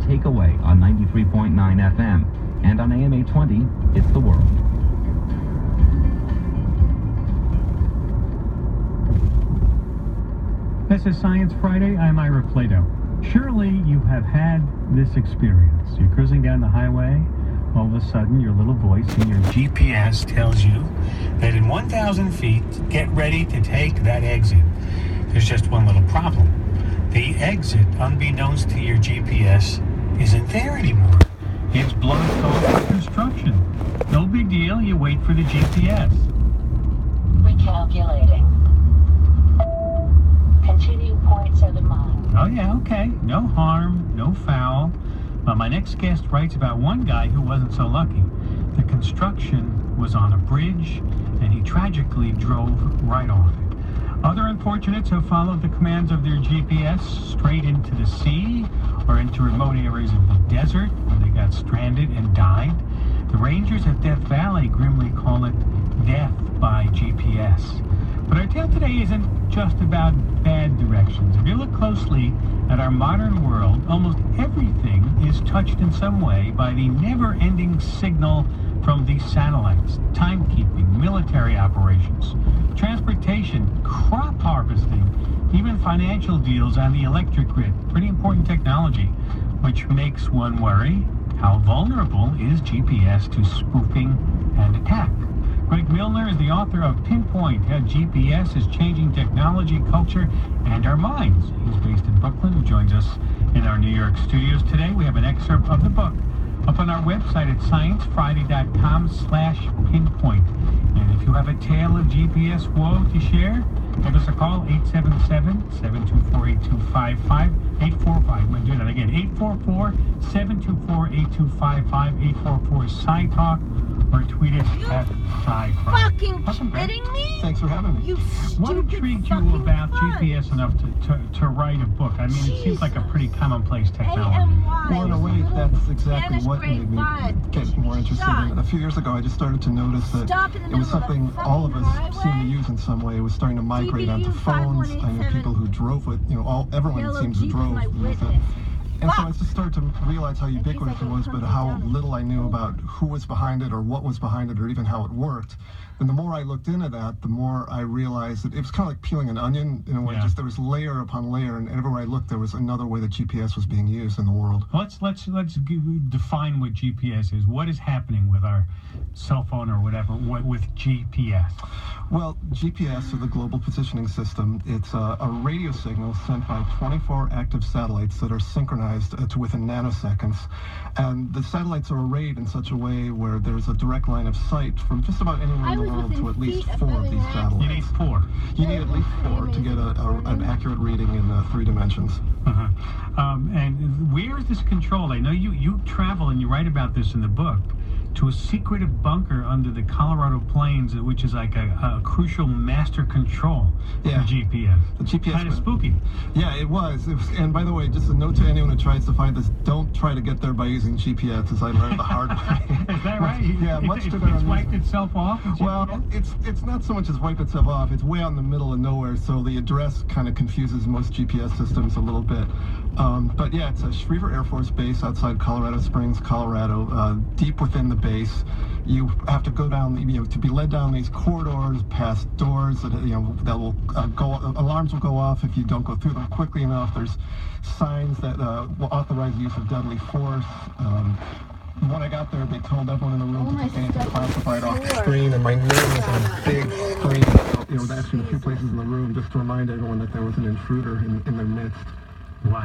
Takeaway on 93.9 FM. And on AM 820, It's the World. This is Science Friday. I'm Ira Plato. Surely you have had this experience. You're cruising down the highway. All of a sudden, your little voice in your GPS tells you that in 1,000 feet, get ready to take that exit. There's just one little problem. The exit, unbeknownst to your GPS, isn't there anymore. It's blocked off with construction. No big deal. You wait for the GPS. Recalculating. Continue 0.7 miles. Oh, yeah, okay. No harm, no foul. My next guest writes about one guy who wasn't so lucky. The construction was on a bridge, and he tragically drove right off it. Other unfortunates have followed the commands of their GPS straight into the sea or into remote areas of the desert where they got stranded and died. The rangers at Death Valley grimly call it death by GPS. But our tale today isn't just about bad directions. If you look closely at our modern world, almost everything is touched in some way by the never-ending signal from these satellites. Timekeeping, military operations, transportation, crop harvesting, even financial deals on the electric grid. Pretty important technology, which makes one worry, how vulnerable is GPS to spoofing and attack? Greg Milner is the author of Pinpoint, How GPS is Changing Technology, Culture, and Our Minds. He's based in Brooklyn and joins us in our New York studios today. We have an excerpt of the book up on our website at sciencefriday.com/pinpoint. And if you have a tale of GPS woe to share, give us a call, 877-724-8255, 845. I'm going to do that again, 844-724-8255, 844-SciTalk, or tweet us at SciFri. Fucking kidding me? Thanks for having me. You What stupid intrigued you fucking about fuck. GPS enough to write a book? I mean, it seems like a pretty commonplace technology. AMY. Well, in a way, that's exactly Spanish what grade made me five. get more interested in it. A few years ago, I just started to notice that Stop in the it was middle of something the all of fucking us seemed to highway. use in some way. It was starting to migrate onto GPU phones. I knew 5187. people who drove it. Everyone Yellow seems to Jeep drove is my with it. witness. And so I Fuck. just started to realize how ubiquitous it was, but how little I knew about who was behind it or what was behind it or even how it worked. And the more I looked into that, the more I realized that it was kind of like peeling an onion in a way. Yeah. Just there was layer upon layer, and everywhere I looked, there was another way that GPS was being used in the world. Let's define what GPS is. What is happening with our cell phone or whatever with GPS? Well, GPS, or the Global Positioning System, it's a radio signal sent by 24 active satellites that are synchronized to within nanoseconds. And the satellites are arrayed in such a way where there's a direct line of sight from just about anywhere in the world to at least 4 of these satellites. You need 4. You need at least 4 to get an accurate reading in 3 dimensions. Uh-huh. And where is this controlled? I know you travel and you write about this in the book to a secretive bunker under the Colorado Plains, which is like a crucial master control for GPS. The GPS Kind of spooky. Yeah, it was. And by the way, just a note to anyone who tries to find this: don't try to get there by using GPS, as I learned the hard way. Is that right? Yeah, much to It's wiped itself off? Well, it's not so much as wipe itself off. It's way out in the middle of nowhere, so the address kind of confuses most GPS systems a little bit. But yeah, it's a Schriever Air Force Base outside Colorado Springs, Colorado, deep within the base. You have to go down, to be led down these corridors, past doors that will alarms will go off if you don't go through them quickly enough. There's signs that will authorize the use of deadly force. When I got there, they told everyone in the room to take anything classified off the screen, and my name was on a big screen. Actually, in a few places in the room, just to remind everyone that there was an intruder in their midst. Wow.